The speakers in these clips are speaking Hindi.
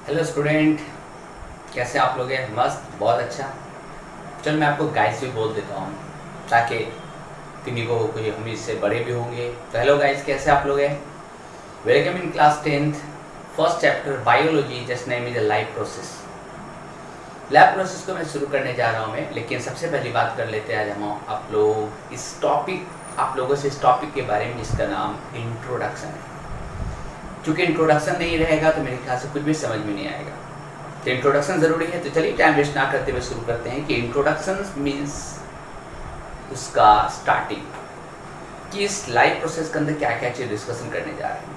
हेलो स्टूडेंट, कैसे आप लोग हैं? मस्त, बहुत अच्छा। चल मैं आपको गाइस भी बोल देता हूँ ताकि किन्हीं को कोई हम इससे बड़े भी होंगे। तो हेलो गाइस, कैसे आप लोग हैं? Welcome in class 10th, first chapter biology, just name is a life process. Lab process को मैं शुरू करने जा रहा हूँ मैं, लेकिन सबसे पहली बात कर लेते हैं आज हम आप लोग इस टॉपिक आप लोगों से इस टॉपिक के बारे में जिसका नाम इंट्रोडक्शन है। क्योंकि इंट्रोडक्शन नहीं रहेगा तो मेरे ख्याल से कुछ भी समझ में नहीं आएगा। तो इंट्रोडक्शन ज़रूरी है। तो चलिए टाइम वेस्ट ना करते हुए शुरू करते हैं कि इंट्रोडक्शन मीन्स उसका स्टार्टिंग, कि इस लाइफ प्रोसेस के अंदर क्या क्या चीज़ डिस्कशन करने जा रहे हैं,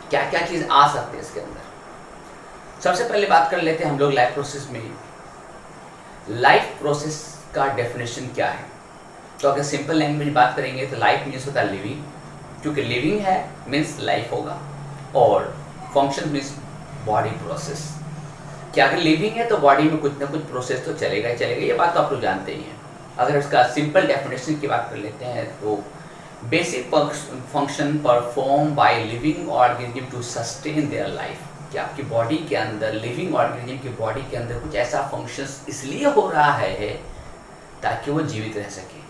क्या क्या चीज़ आ सकते हैं इसके अंदर। सबसे पहले बात कर लेते हैं हम लोग लाइफ प्रोसेस में। लाइफ प्रोसेस का डेफिनेशन क्या है? तो अगर सिंपल लैंग्वेज बात करेंगे तो लाइफ मीन्स होता है लिविंग, क्योंकि लिविंग है मीन्स लाइफ होगा, और फंक्शन मीन्स बॉडी प्रोसेस। क्या अगर लिविंग है तो बॉडी में कुछ ना कुछ प्रोसेस तो चलेगा ही चलेगा, ये बात तो आप लोग जानते ही हैं। अगर उसका सिंपल डेफिनेशन की बात कर लेते हैं तो basic function perform by living organism to sustain their life, कि आपकी बॉडी के अंदर, लिविंग ऑर्गेनिज्म की बॉडी के अंदर कुछ ऐसा फंक्शंस इसलिए हो रहा है ताकि वो जीवित रह सके।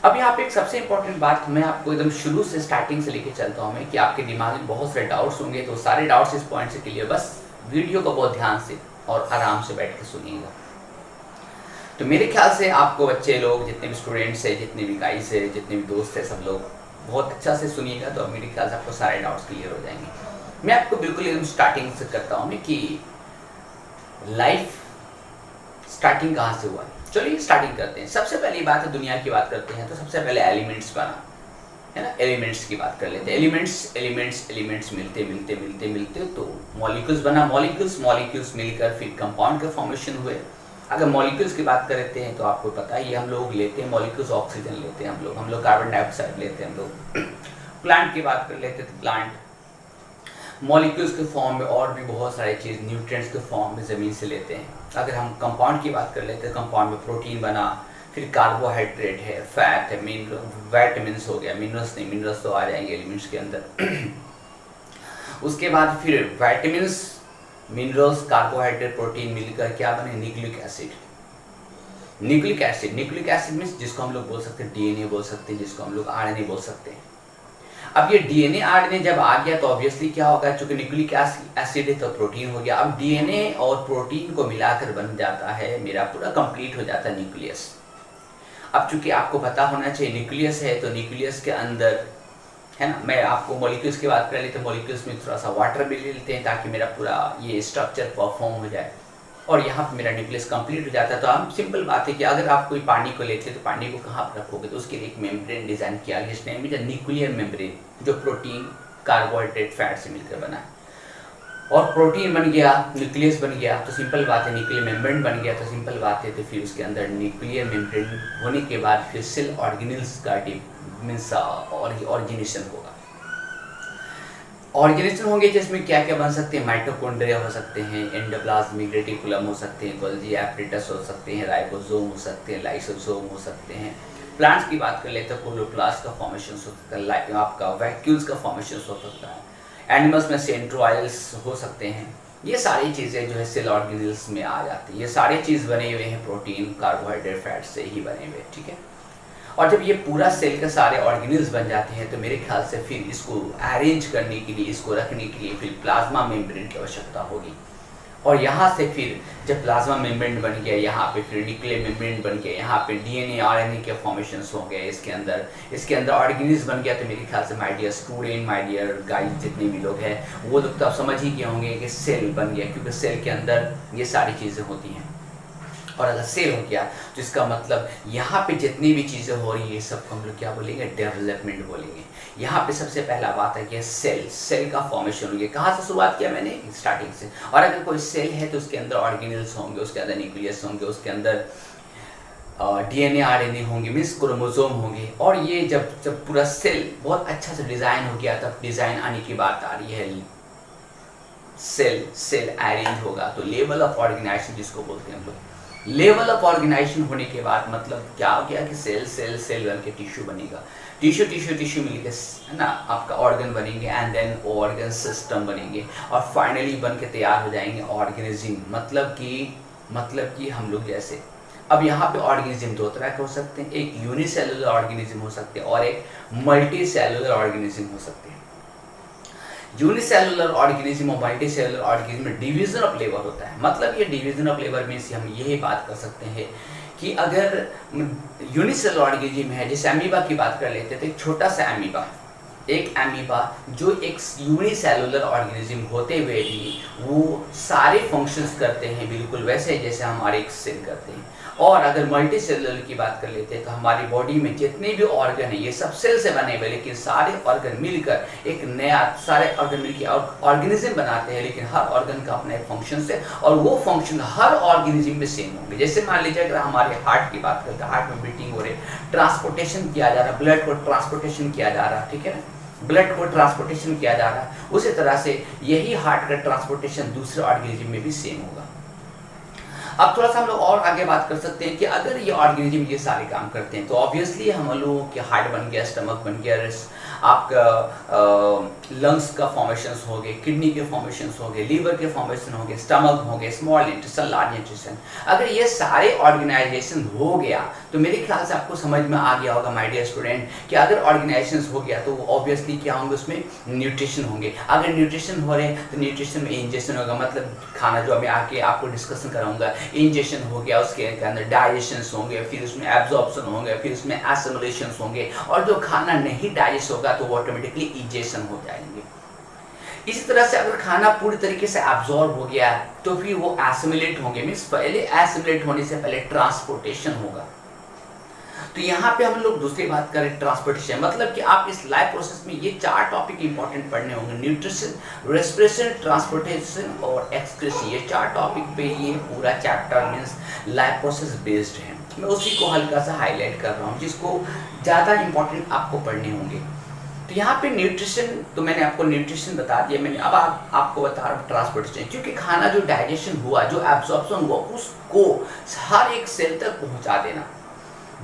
अब यहाँ पे एक सबसे इंपॉर्टेंट बात मैं आपको एकदम शुरू से स्टार्टिंग से लेके चलता हूँ मैं, कि आपके दिमाग में बहुत सारे डाउट्स होंगे, तो सारे डाउट्स इस पॉइंट से क्लियर, बस वीडियो को बहुत ध्यान से और आराम से बैठ के सुनिएगा। तो मेरे ख्याल से आपको बच्चे लोग, जितने भी स्टूडेंट्स हैं, जितने भी गाइस है, जितने भी दोस्त हैं, सब लोग बहुत अच्छा से सुनिएगा, तो मेरे ख्याल से आपको सारे डाउट्स क्लियर हो जाएंगे। मैं आपको बिल्कुल एकदम स्टार्टिंग से करता हूँ मैं, कि लाइफ स्टार्टिंग कहाँ से हुआ है। चलिए स्टार्टिंग करते हैं। सबसे पहली बात है, दुनिया की बात करते हैं तो सबसे पहले एलिमेंट्स बना, है ना। एलिमेंट्स की बात कर लेते हैं। एलिमेंट्स मिलते मिलते मिलते मिलते तो मॉलिक्यूल्स बना। मॉलिक्यूल्स मिलकर फिर कंपाउंड के फॉर्मेशन हुए। अगर मॉलिक्यूल्स की बात करते हैं तो आपको पता है, ये हम लोग लेते हैं मॉलिक्यूल्स, ऑक्सीजन लेते हैं हम लोग कार्बन डाइऑक्साइड लेते हैं हम लोग। प्लांट की बात कर लेते हैं तो प्लांट मॉलिक्यूल्स के फॉर्म में और भी बहुत सारी चीज़ न्यूट्रिएंट्स के फॉर्म में ज़मीन से लेते हैं। अगर हम कंपाउंड की बात कर लेते हैं, कंपाउंड में प्रोटीन बना, फिर कार्बोहाइड्रेट है, फैट है, विटामिन्स हो गया, मिनरल्स नहीं, मिनरल्स तो आ जाएंगे एलिमेंट्स के अंदर। उसके बाद फिर विटामिन्स, मिनरल्स, कार्बोहाइड्रेट, प्रोटीन मिलकर क्या बने? Nucleic acid. Nucleic acid means जिसको हम लोग बोल सकते हैं डीएनए बोल सकते हैं, जिसको हम लोग आरएनए बोल सकते हैं। अब ये डीएनए आरएनए जब आ गया तो ऑब्वियसली क्या होगा, चूंकि न्यूक्लिक एसिड है तो प्रोटीन हो गया। अब डीएनए और प्रोटीन को मिलाकर बन जाता है मेरा पूरा कंप्लीट हो जाता है न्यूक्लियस। अब चूंकि आपको पता होना चाहिए न्यूक्लियस है तो न्यूक्लियस के अंदर, है ना, मैं आपको मॉलिक्यूल्स की बात कर लेते हैं। मॉलिक्यूल्स में थोड़ा सा वाटर भी ले लेते हैं ताकि मेरा पूरा ये स्ट्रक्चर परफॉर्म हो जाए, और यहाँ पर मेरा न्यूक्लियस कंप्लीट हो जाता है। तो हम सिंपल बात है कि अगर आप कोई पानी को लेते हैं तो पानी को कहाँ पर रखोगे, तो उसके लिए एक मेम्ब्रेन डिजाइन किया गया, जिसने में न्यूक्लियर मेम्ब्रेन, जो प्रोटीन, कार्बोहाइड्रेट, फैट से मिलकर बना है। और प्रोटीन बन गया, न्यूक्लियस बन गया तो सिंपल बात है, न्यूक्लियर मेम्ब्रेन बन गया तो सिंपल बात है, तो फिर उसके अंदर न्यूक्लियर मेम्ब्रेन होने के बाद फिर सेल ऑर्गेनेल्स का मीन्स ऑर्गेनाइजेशन होगा। ऑर्गेनाइजेशन होंगे जिसमें क्या क्या बन सकते हैं? माइटोकॉन्ड्रिया हो सकते हैं, एंडोप्लाज्मिक रेटिकुलम हो सकते हैं, गोल्जी एपरेटस हो सकते हैं, राइबोसोम हो सकते हैं, लाइसोसोम हो सकते हैं। प्लांट्स की बात कर लेते हैं, क्लोरोप्लास्ट का फॉर्मेशन हो सकता है, आपका वैक्यूल्स का फॉर्मेशन हो सकता है। एनिमल्स में सेंट्रोइल्स हो सकते हैं। ये सारी चीज़ें जो है सेल ऑर्गेनेल्स में आ जाती है। ये सारी चीज़ बने हुए हैं प्रोटीन, कार्बोहाइड्रेट, फैट से ही बने हुए, ठीक है। और जब ये पूरा सेल के सारे ऑर्गेनेल्स बन जाते हैं तो मेरे ख्याल से फिर इसको अरेंज करने के लिए, इसको रखने के लिए फिर प्लाज्मा मेम्ब्रेन की आवश्यकता होगी। और यहाँ से फिर जब प्लाज्मा मेम्ब्रेन बन गया, यहाँ पे फिर न्यूक्लियर मेम्ब्रेन बन गया, यहाँ पे डीएनए आरएनए के फॉर्मेशंस हो गए, इसके अंदर ऑर्गेनिज्म बन गया। तो मेरे ख्याल से my dear student, my dear guys, जितने भी लोग हैं वो लोग तो आप समझ ही गए होंगे कि सेल बन गया, क्योंकि सेल के अंदर ये सारी चीज़ें होती हैं। और अगर सेल हो गया तो इसका मतलब यहाँ पे जितनी भी चीज़ें हो रही है सबको हम लोग क्या बोलेंगे? डेवलपमेंट बोलेंगे। यहाँ पे सबसे पहला बात है कि सेल का फॉर्मेशन हो गया। कहाँ से शुरुआत किया मैंने? स्टार्टिंग से। और अगर कोई सेल है तो उसके अंदर ऑर्गेनेल्स होंगे, उसके अंदर न्यूक्लियस होंगे, उसके अंदर डीएनए आरएनए होंगे, मीन्स क्रोमोसोम होंगे। और ये जब पूरा सेल बहुत अच्छा से डिज़ाइन हो गया, तब डिज़ाइन आने की बात आ रही है, सेल अरेंज होगा। तो लेवल ऑफ ऑर्गेनाइजेशन जिसको बोलते हैं हम लोग, लेवल ऑफ ऑर्गेनाइजेशन होने के बाद मतलब क्या हो गया कि सेल बन के टिश्यू बनेगा, टिश्यू टिश्यू टिश्यू मिलके है ना आपका ऑर्गन बनेंगे, एंड देन ऑर्गन सिस्टम बनेंगे, और फाइनली बन के तैयार हो जाएंगे ऑर्गेनिज्म। मतलब कि हम लोग जैसे अब यहाँ पे ऑर्गेनिज्म दो तरह के हो सकते हैं, एक यूनिसेलुलर ऑर्गेनिज्म हो सकते हैं और एक मल्टी सेलुलर ऑर्गेनिज्म हो सकते हैं। यूनिसेलुलर ऑर्गेनिज्म और मल्टी सेलुलर ऑर्गेनिज्म में डिवीजन ऑफ लेबर होता है। मतलब ये डिवीजन ऑफ लेबर मीन्स हम यही बात कर सकते हैं कि अगर यूनिसेलुलर ऑर्गेनिज्म है, जैसे अमीबा की बात कर लेते हैं, तो एक छोटा सा अमीबा, एक अमीबा जो एक यूनिसेलुलर ऑर्गेनिज्म होते हुए भी वो सारे फंक्शंस करते हैं बिल्कुल वैसे जैसे हमारे एक सेल करते हैं। और अगर मल्टी सेलुलर की बात कर लेते हैं तो हमारी बॉडी में जितने भी ऑर्गन हैं ये सब सेल से बने हुए, लेकिन सारे ऑर्गन मिलकर एक नया, सारे ऑर्गन मिलकर ऑर्गेनिज्म बनाते हैं, लेकिन हर ऑर्गन का अपना एक फंक्शन है और वो फंक्शन हर ऑर्गेनिज्म में सेम होंगे। जैसे मान लीजिए अगर हमारे हार्ट की बात करते हैं, हार्ट में बीटिंग हो रही है, ट्रांसपोर्टेशन किया जा रहा है, ब्लड को ट्रांसपोर्टेशन किया जा रहा है, ठीक है ना, ब्लड को ट्रांसपोर्टेशन किया जा रहा है, उसी तरह से यही हार्ट का ट्रांसपोर्टेशन दूसरे ऑर्गेनिज्म में भी सेम होगा। अब थोड़ा सा हम लोग और आगे बात कर सकते हैं कि अगर ये ऑर्गेनिज्म ये सारे काम करते हैं तो ऑब्वियसली हम लोगों के हार्ट बन गया, स्टमक बन गया, आपका लंग्स का फॉर्मेशंस हो गए, किडनी के फॉर्मेशंस हो गए, लीवर के फॉर्मेशन हो गए, स्टमक हो गए, स्मॉल इंटेस्टाइन, लार्ज इंटेस्टाइन। अगर ये सारे ऑर्गेनाइजेशन हो गया तो मेरे ख्याल से आपको समझ में आ गया होगा माय डियर स्टूडेंट कि अगर ऑर्गेनाइजेशन हो गया तो ऑब्वियसली क्या होंगे, उसमें न्यूट्रिशन होंगे। अगर न्यूट्रिशन हो रहे हैं तो न्यूट्रिशन में इंजेक्शन होगा, मतलब खाना जो मैं आके आपको डिस्कशन कराऊंगा, इंजेक्शन हो गया, उसके अंदर डाइजेशन होंगे, फिर उसमें एब्जॉर्प्शन होंगे, फिर उसमें एसिमिलेशन होंगे, और जो खाना नहीं डाइजेस्ट होगा तो वो ऑटोमेटिकली इंजेक्शन हो जाएंगे। इसी तरह से अगर खाना पूरी तरीके से एब्जॉर्ब हो गया तो फिर वो एसिमिलेट होंगे, मींस पहले एसिमिलेट होने से पहले ट्रांसपोर्टेशन होगा। तो यहाँ पे हम लोग दूसरी बात करें ट्रांसपोर्टेशन, मतलब कि आप इस लाइफ प्रोसेस में ये 4 टॉपिक इंपॉर्टेंट पढ़ने होंगे, न्यूट्रिशन, रेस्पिरेशन, ट्रांसपोर्टेशन और एक्सक्रीशन। ये 4 टॉपिक पे ये पूरा chapter means life process based है। मैं उसी को हल्का सा हाईलाइट कर रहा हूँ जिसको ज़्यादा इंपॉर्टेंट आपको पढ़ने होंगे। तो यहाँ पे न्यूट्रिशन, तो मैंने आपको न्यूट्रिशन बता दिया, मैंने अब आपको बता रहा हूँ ट्रांसपोर्टेशन, क्योंकि खाना जो डाइजेशन हुआ, जो एब्जॉर्प्शन हुआ, उसको हर एक सेल तक पहुँचा देना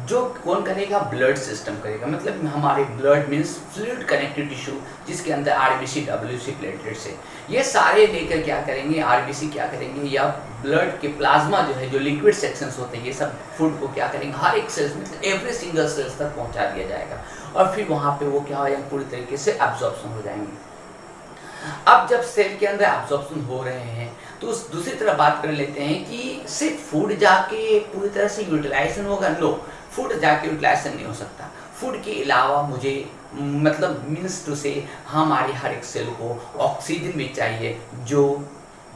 जो कौन करेगा, ब्लड सिस्टम करेगा। मतलब हमारे blood means fluid connective tissue जिसके अंदर आरबीसी, डब्ल्यूसी, प्लेटलेट्स है, ये सारे लेकर क्या करेंगे, आरबीसी क्या करेंगे, या ब्लड के प्लाज्मा जो है, जो लिक्विड सेक्शंस होते हैं, ये सब फूड को क्या करेंगे, हर एक सेल्स में, एवरी सिंगल सेल्स तक पहुंचा दिया जाएगा, और फिर वहाँ पे वो क्या हो जाएगा, पूरी तरीके से एब्जॉर्प्शन हो जाएंगे। अब जब सेल के अंदर एब्जॉर्प्शन हो रहे हैं तो उस दूसरी तरफ बात कर लेते हैं कि सिर्फ फूड जाके पूरी तरह से यूटिलाइजेशन होगा, नो, फूड जाके यूटिलाइजेशन नहीं हो सकता। फूड के अलावा मुझे मतलब मीन्स टू से हमारे हर एक सेल को ऑक्सीजन भी चाहिए जो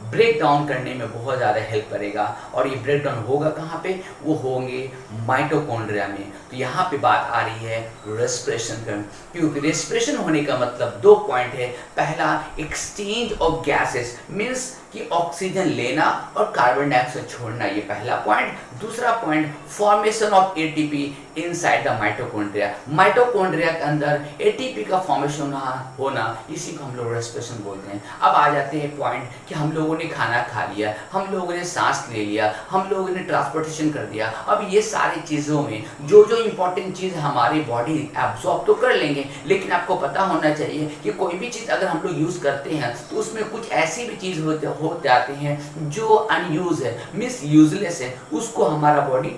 ब्रेक डाउन करने में बहुत ज़्यादा हेल्प करेगा, और ये ब्रेक डाउन होगा कहाँ पे, वो होंगे माइटोकॉन्ड्रिया में। तो यहाँ पे बात आ रही है रेस्पिरेशन का, क्योंकि रेस्पिरेशन होने का मतलब 2 पॉइंट है। पहला, एक्सचेंज ऑफ गैसेस मीन्स कि ऑक्सीजन लेना और कार्बन डाइऑक्साइड छोड़ना, ये पहला पॉइंट। दूसरा point, formation of ATP inside the mitochondria, mitochondria के अंदर एटीपी का फॉर्मेशन होना, इसी को हम लोग रेस्पिरेशन बोलते हैं। अब आ जाते हैं पॉइंट कि हम लोगों ने खाना खा लिया, हम लोगों ने सांस ले लिया, हम लोगों ने ट्रांसपोर्टेशन कर दिया। अब ये सारी चीज़ों में जो जो इंपॉर्टेंट चीज़ हमारी बॉडी एब्जॉर्ब तो कर लेंगे, लेकिन आपको पता होना चाहिए कि कोई भी चीज़ अगर हम लोग यूज़ करते हैं तो उसमें कुछ ऐसी भी चीज़ हो जाते हैं जो अनयूज है, मिस यूजलेस है, उसको हमारा बॉडी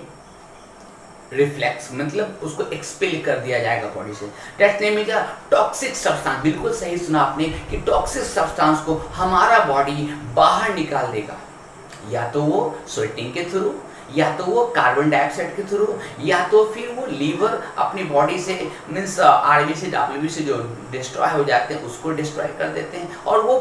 रिफ्लेक्स मतलब उसको एक्सपेल कर दिया जाएगा बॉडी से। That name is a toxic substance. बिल्कुल सही सुना आपने कि टॉक्सिक सब्सटेंस को हमारा बॉडी बाहर निकाल देगा, या तो वो स्वेटिंग के थ्रू, या तो वो कार्बन डाइऑक्साइड के थ्रू, या तो फिर वो लीवर अपनी बॉडी से मीन्स आरबीसी, डब्ल्यूबीसी जो डिस्ट्रॉय हो जाते हैं उसको डिस्ट्रॉय कर देते हैं, और वो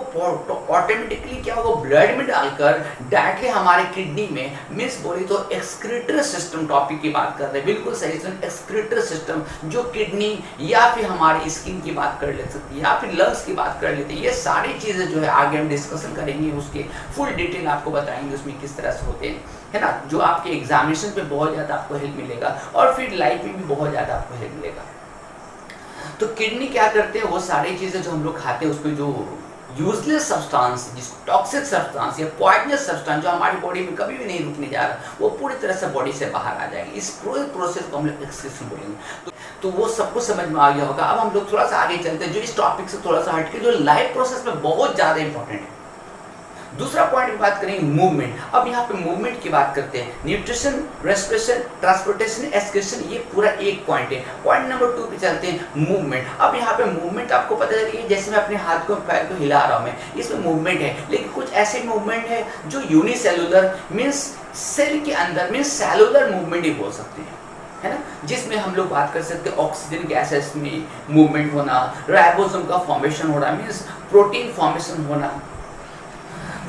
ऑटोमेटिकली क्या होगा, ब्लड में डालकर डायरेक्टली हमारे किडनी में, मीन्स बोली तो एक्सक्रीटरी सिस्टम टॉपिक की बात कर रहे हैं, बिल्कुल सही सुन, एक्सक्रीटरी सिस्टम जो किडनी या फिर हमारी स्किन की बात कर ले सकती है, या फिर लंग्स की बात कर लेते हैं। ये सारी चीज़ें जो है आगे हम डिस्कशन करेंगे, उसके फुल डिटेल आपको बताएंगे उसमें किस तरह से होते हैं, है ना, जो आपके एग्जामिनेशन पे बहुत ज़्यादा आपको हेल्प मिलेगा, और फिर लाइफ में भी बहुत ज़्यादा आपको हेल्प मिलेगा। तो किडनी क्या करते हैं, वो सारी चीज़ें जो हम लोग खाते हैं उसको जो यूजलेस सब्सटेंस, जिसको टॉक्सिक सब्सटेंस या पॉइजनस सब्सटेंस जो हमारी बॉडी में कभी भी नहीं रुकने जा रहा, वो पूरी तरह से बॉडी से बाहर आ जाएगी। इस पूरे प्रोसेस को हम लोग एक्सक्रीशन बोलेंगे। तो वो सबको समझ में आ गया होगा। अब हम लोग थोड़ा सा आगे चलते हैं, जो इस टॉपिक से थोड़ा सा हटके, जो लाइफ प्रोसेस में बहुत ज़्यादा इंपॉर्टेंट है। दूसरा पॉइंट की बात करेंगे मूवमेंट। अब यहाँ पे मूवमेंट की बात करते हैं। न्यूट्रिशन, रेस्पिरेशन, ट्रांसपोर्टेशन, एक्सक्रीशन, ये पूरा एक पॉइंट है। पॉइंट नंबर 2 पे चलते हैं, मूवमेंट। अब यहाँ पे मूवमेंट आपको पता चलिए, जैसे मैं अपने हाथ को पैर को हिला रहा हूँ, मैं इसमें मूवमेंट है। लेकिन कुछ ऐसे मूवमेंट है जो यूनिसेलुलर मीन्स सेल के अंदर मीन्स सेलुलर मूवमेंट ही बोल सकते हैं, है ना, जिसमें हम लोग बात कर सकते हैं ऑक्सीजन गैसेस में मूवमेंट होना, राइबोसोम का फॉर्मेशन होना मीन्स प्रोटीन फॉर्मेशन होना,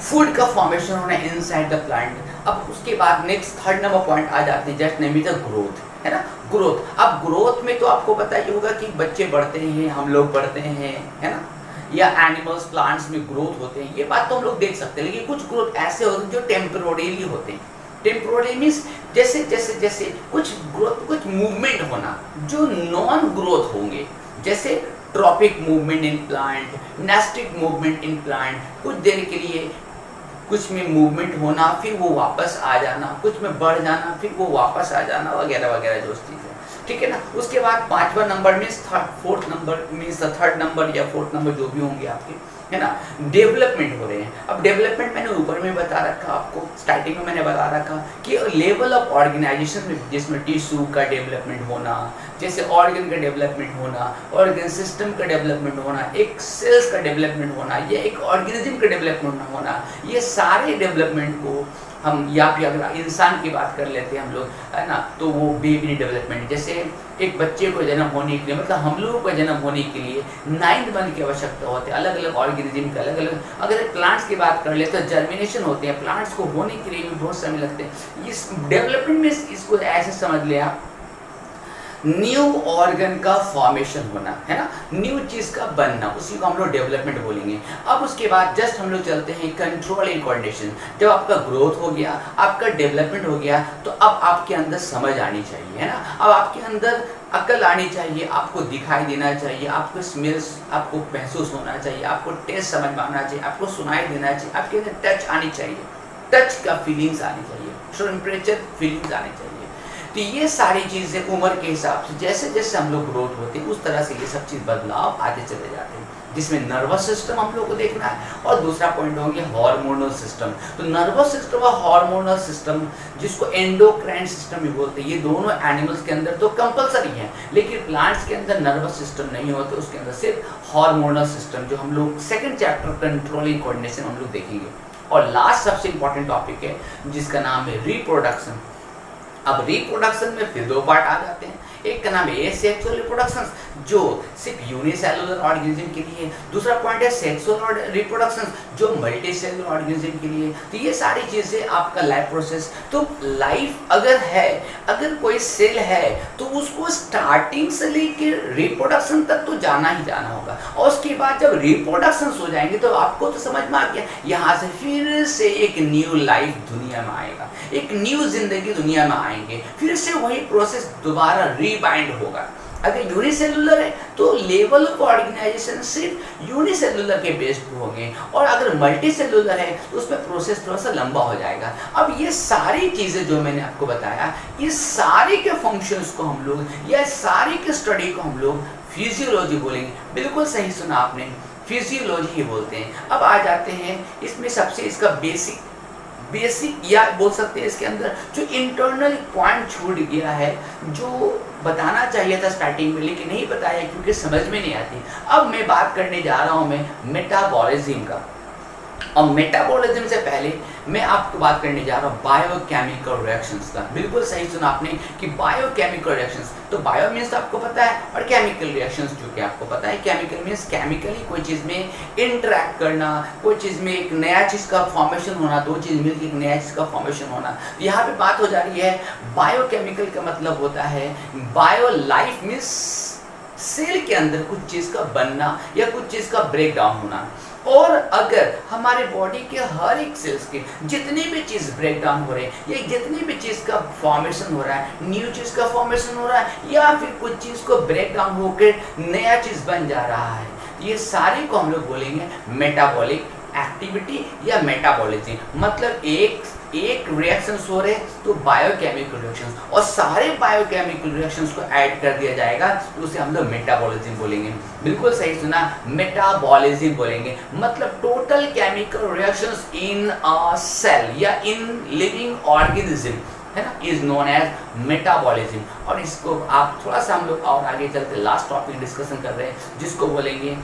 फूड का फॉर्मेशन होना इनसाइड द प्लांट। अब उसके बाद नेक्स्ट थर्ड नंबर पॉइंट आ जाते हैं, just name is the growth, है ना, ग्रोथ। अब ग्रोथ में तो आपको पता ही होगा कि बच्चे बढ़ते हैं, हम लोग बढ़ते हैं, है ना, या एनिमल्स प्लांट्स में ग्रोथ होते हैं, ये बात तो हम लोग देख सकते हैं। लेकिन कुछ ग्रोथ ऐसे होते हैं जो टेम्परोरीली होते हैं। टेम्पोररी मीन्स जैसे जैसे जैसे कुछ ग्रोथ, कुछ मूवमेंट होना जो नॉन ग्रोथ होंगे, जैसे tropic movement in plant, nastic movement in plant, कुछ देर के लिए कुछ में मूवमेंट होना फिर वो वापस आ जाना, कुछ में बढ़ जाना फिर वो वापस आ जाना, वगैरह वगैरह जो चीज़ है, ठीक है ना। उसके बाद 5वां number means fourth number means third number या फोर्थ नंबर जो भी होंगे आपके, है ना, डेवलपमेंट हो रहे हैं। अब डेवलपमेंट मैंने ऊपर में बता रखा आपको, स्टार्टिंग में मैंने बता रखा कि लेवल ऑफ ऑर्गेनाइजेशन में, जिसमें टिश्यू का डेवलपमेंट होना, जैसे ऑर्गन का डेवलपमेंट होना, ऑर्गन सिस्टम का डेवलपमेंट होना, एक सेल्स का डेवलपमेंट होना, या एक ऑर्गेनिज्म का डेवलपमेंट होना, ये सारे डेवलपमेंट को हम, या फिर अगर इंसान की बात कर लेते हैं हम लोग, है ना, तो वो बेबी डेवलपमेंट, जैसे एक बच्चे को जन्म होने के लिए, मतलब हम लोगों को जन्म होने के लिए 9 मंथ की आवश्यकता होती है, अलग अलग ऑर्गेनिज्म के अलग अलग। अगर प्लांट्स की बात कर ले तो जर्मिनेशन होते हैं, प्लांट्स को होने के लिए भी बहुत समय लगते हैं। इस डेवलपमेंट में इसको ऐसे समझ ले आप, न्यू ऑर्गन का फॉर्मेशन होना, है ना, न्यू चीज का बनना, उसी को हम लोग डेवलपमेंट बोलेंगे। अब उसके बाद जस्ट हम लोग चलते हैं कंट्रोल एंड कोऑर्डिनेशन। जब आपका ग्रोथ हो गया, आपका डेवलपमेंट हो गया, तो अब आपके अंदर समझ आनी चाहिए, है ना, अब आपके अंदर अकल आनी चाहिए, आपको दिखाई देना चाहिए, आपको स्मेल्स आपको महसूस होना चाहिए, आपको टेस्ट समझ में आना चाहिए, आपको सुनाई देना चाहिए, आपके अंदर टच आनी चाहिए, टच का फीलिंग्स आनी चाहिए, टेम्परेचर फीलिंग्स आनी चाहिए। तो ये सारी चीज़ें उम्र के हिसाब से जैसे जैसे हम लोग ग्रोथ होते हैं उस तरह से ये सब चीज़ बदलाव आते चले जाते हैं, जिसमें नर्वस सिस्टम हम लोग को देखना है। और दूसरा पॉइंट हो गया हार्मोनल सिस्टम। तो नर्वस सिस्टम और हार्मोनल सिस्टम, जिसको एंडोक्राइन सिस्टम भी बोलते हैं, ये दोनों एनिमल्स के अंदर तो कंपलसरी है, लेकिन प्लांट्स के अंदर नर्वस सिस्टम नहीं होता, उसके अंदर सिर्फ हार्मोनल सिस्टम, जो हम लोग सेकेंड चैप्टर कंट्रोलिंग कोऑर्डिनेशन हम लोग देखेंगे। और लास्ट सबसे इंपॉर्टेंट टॉपिक है जिसका नाम है रिप्रोडक्शन। अब रिप्रोडक्शन में फिर 2 पार्ट आ जाते हैं। एक का नाम है एसेक्सुअल रिप्रोडक्शन, जो सिर्फ यूनिसेलुलर ऑर्गेनिज्म के लिए, दूसरा पॉइंट है सेक्सुअल रिप्रोडक्शन, जो मल्टीसेलुलर ऑर्गेनिज्म के लिए। तो ये सारी चीजें आपका लाइफ प्रोसेस। तो लाइफ अगर है, अगर कोई सेल है, तो उसको स्टार्टिंग से लेकर रिप्रोडक्शन तक तो जाना ही जाना होगा। और उसके बाद जब रिप्रोडक्शन हो जाएंगे तो आपको तो समझ में आ गया, यहाँ से फिर से एक न्यू लाइफ दुनिया में आएगा, एक न्यू जिंदगी दुनिया में आएंगे, फिर से वही प्रोसेस दोबारा रीबाइंड होगा। अगर यूनिसेलुलर है तो लेवल ऑफ ऑर्गेनाइजेशन सिर्फ यूनिसेलुलर के बेस पे होंगे, और अगर मल्टी सेलुलर है तो उसमें प्रोसेस थोड़ा सा लंबा हो जाएगा। अब ये सारी चीज़ें जो मैंने आपको बताया, इस सारे के फंक्शंस को हम लोग, या सारी के स्टडी को हम लोग फिजियोलॉजी बोलेंगे। बिल्कुल सही सुना आपने, फिजियोलॉजी ही बोलते हैं। अब आ जाते हैं इसमें सबसे इसका बेसिक या बोल सकते हैं इसके अंदर जो इंटरनल पॉइंट छूट गया है, जो बताना चाहिए था स्टार्टिंग में लेकिन नहीं बताया क्योंकि समझ में नहीं आती। अब मैं बात करने जा रहा हूँ मैं मेटाबॉलिज्म का। अब मेटाबॉलिज्म से पहले मैं आपको बात करने जा रहा हूँ बायोकेमिकल रिएक्शंस का। बिल्कुल सही सुना आपने कि बायोकेमिकल रिएक्शंस, तो बायो मीन्स तो आपको पता है, और केमिकल रिएक्शंस जो कि आपको पता है। केमिकल मीन्स केमिकली कोई चीज़ में इंटरैक्ट करना, कोई चीज़ में एक नया चीज़ का फॉर्मेशन होना, दो चीज़ मिलकर एक नया चीज़ का फॉर्मेशन होना। यहाँ पे बात हो जा रही है बायोकेमिकल का मतलब होता है बायो लाइफ मीन्स सेल के अंदर कुछ चीज़ का बनना या कुछ चीज़ का ब्रेक डाउन होना। और अगर हमारे बॉडी के हर एक सेल्स के जितनी भी चीज़ ब्रेक डाउन हो रहे हैं, या जितनी भी चीज़ का फॉर्मेशन हो रहा है, न्यू चीज़ का फॉर्मेशन हो रहा है, या फिर कुछ चीज़ को ब्रेक डाउन होकर नया चीज़ बन जा रहा है, ये सारे को हम लोग बोलेंगे मेटाबॉलिक एक्टिविटी या मेटाबॉलिज्म। मतलब एक रिएक्शंस हो रहे तो बायोकेमिकल रिएक्शंस, और सारे बायोकेमिकल रिएक्शंस को ऐड कर दिया जाएगा तो उसे हम लोग मेटाबॉलिज्म बोलेंगे। बिल्कुल सही सुना, मेटाबॉलिज्म बोलेंगे। मतलब total chemical reactions in a cell या इन लिविंग ऑर्गेनिज्म, है ना, इज नोन एज मेटाबॉलिज्म। और इसको आप थोड़ा सा हम लोग और आगे चलते लास्ट टॉपिक डिस्कशन कर रहे हैं जिसको बोलेंगे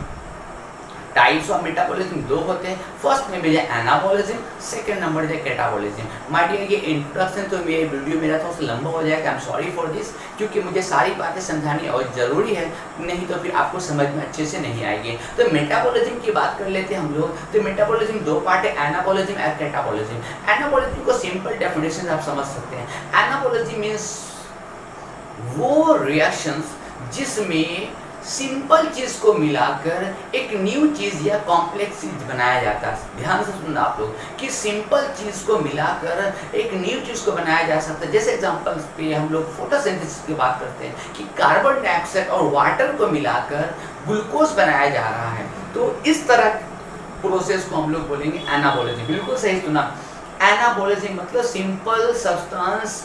टाइप्स ऑफ मेटाबॉलिज्म। दो होते हैं, फर्स्ट में भेजा एनाबॉलिज्म, सेकंड नंबर है कैटाबॉलिज्म। माय डियर, ये इंट्रोडक्शन तो ये वीडियो मेरा थोड़ा सा लंबा हो जाएगा, I am sorry for this, क्योंकि मुझे सारी बातें समझानी और ज़रूरी है, नहीं तो फिर आपको समझ में अच्छे से नहीं आएगी। तो मेटाबॉलिज्म की बात कर लेते हैं हम लोग। तो मेटाबॉलिज्म दो पार्ट है, एनाबॉलिज्म और कैटाबॉलिज्म। एनाबॉलिज्म को सिंपल डेफिनेशन आप समझ सकते हैं। एनाबॉलिज्म मीन्स वो रिएक्शंस जिसमें सिंपल चीज को मिलाकर एक न्यू चीज या कॉम्प्लेक्स चीज बनाया जाता है। ध्यान से सुनना आप लोग कि सिंपल चीज को मिलाकर एक न्यू चीज को बनाया जा सकता है। जैसे एग्जांपल पे हम लोग फोटोसिंथेसिस की बात करते हैं कि कार्बन डाइऑक्साइड और वाटर को मिलाकर ग्लूकोज बनाया जा रहा है। तो इस तरह प्रोसेस को हम लोग बोलेंगे एनाबॉलिज्म। बिल्कुल सही सुना, एनाबॉलिज्म मतलब simple substance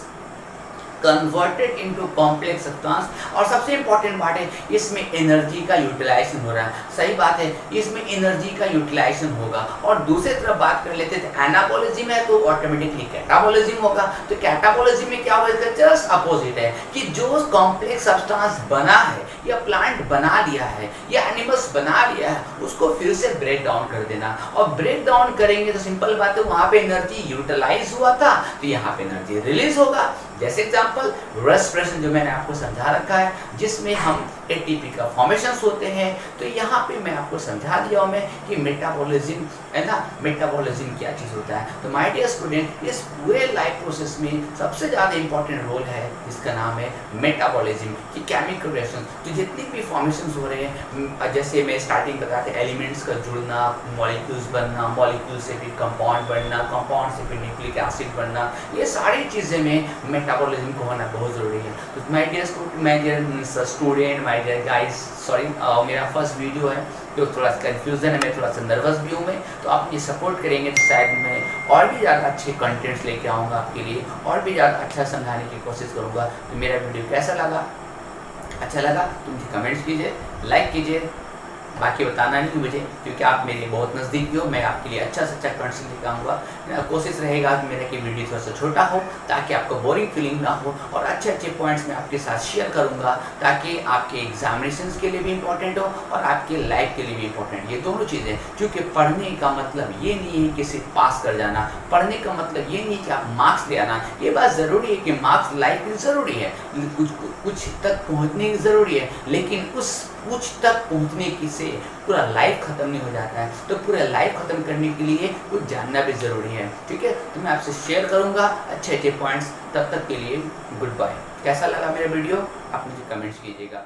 converted into complex substance. और सबसे इंपॉर्टेंट बात है, इसमें एनर्जी का यूटिलाइजेशन हो रहा है। सही बात है, इसमें एनर्जी का यूटिलाइजेशन होगा। और दूसरी तरफ बात कर लेते हैं, एनाबॉलिज्म है तो ऑटोमेटिकली कैटाबॉलिज्म होगा। तो कैटाबॉलिज्म में क्या होगा, जस्ट अपोजिट है कि जो कॉम्प्लेक्स सब्सटेंस बना है या प्लांट बना लिया है या एनिमल्स बना लिया है, उसको फिर से ब्रेक डाउन कर देना। और ब्रेक डाउन करेंगे तो सिंपल बात है, वहाँ पे एनर्जी यूटिलाइज हुआ था तो यहाँ पे एनर्जी रिलीज होगा। जैसे एग्जांपल रेस्पिरेशन जो मैंने आपको समझा रखा है, जिसमें हम एटीपी का फॉर्मेशंस होते हैं। तो यहाँ पे मैं आपको समझा दिया हूँ मैं कि मेटाबॉलिज्म है ना, मेटाबॉलिज्म क्या चीज़ होता है। तो माय डियर स्टूडेंट, इस पूरे लाइफ प्रोसेस में सबसे ज़्यादा इंपॉर्टेंट रोल है जिसका नाम है मेटाबॉलिज्म की केमिकल रिएक्शन। तो जितनी भी फॉर्मेशंस हो रहे हैं, जैसे मैं स्टार्टिंग बताते एलिमेंट्स का जुड़ना, मॉलिक्यूल्स बनना, मॉलिक्यूल से फिर कंपाउंड बनना, कंपाउंड से फिर न्यूक्लिक एसिड बनना, ये सारी चीज़ें में मेटाबॉलिज्म को होना बहुत ज़रूरी है। तो my dear student, my dear guys, sorry मेरा फर्स्ट वीडियो है तो थोड़ा सा कन्फ्यूज़न है, मैं थोड़ा सा नर्वस भी हूँ मैं। तो आप ये सपोर्ट करेंगे तो शायद मैं और भी ज़्यादा अच्छे कंटेंट्स लेके आऊँगा आपके लिए, और भी ज़्यादा अच्छा समझाने की कोशिश करूँगा। तो मेरा वीडियो कैसा लगा, अच्छा लगा तो मुझे कमेंट्स कीजिए, लाइक कीजिए। बाकी बताना नहीं मुझे, क्योंकि आप मेरे बहुत नज़दीकी हो, मैं आपके लिए अच्छा से अच्छा कंटेंट लेकर आऊँगा। कोशिश रहेगा कि मेरा कि वीडियो थोड़ा सा छोटा हो ताकि आपको बोरिंग फीलिंग ना हो, और अच्छे अच्छे पॉइंट्स मैं आपके साथ शेयर करूँगा ताकि आपके एग्जामिनेशंस के लिए भी इम्पोर्टेंट हो और आपके लाइफ के लिए भी इम्पोर्टेंट। ये दोनों चीज़ें, क्योंकि पढ़ने का मतलब ये नहीं है कि सिर्फ पास कर जाना, पढ़ने का मतलब ये नहीं कि आप मार्क्स ले आना। ये बात ज़रूरी है कि मार्क्स लाइफ में ज़रूरी है, कुछ तक पहुँचने की ज़रूरी है, लेकिन उस कुछ तक पहुंचने की से पूरा लाइफ खत्म नहीं हो जाता है। तो पूरा लाइफ खत्म करने के लिए कुछ जानना भी ज़रूरी है, ठीक है। तो मैं आपसे शेयर करूंगा अच्छे अच्छे पॉइंट्स। तब तक के लिए गुड बाय। कैसा लगा मेरा वीडियो आप मुझे कमेंट्स कीजिएगा।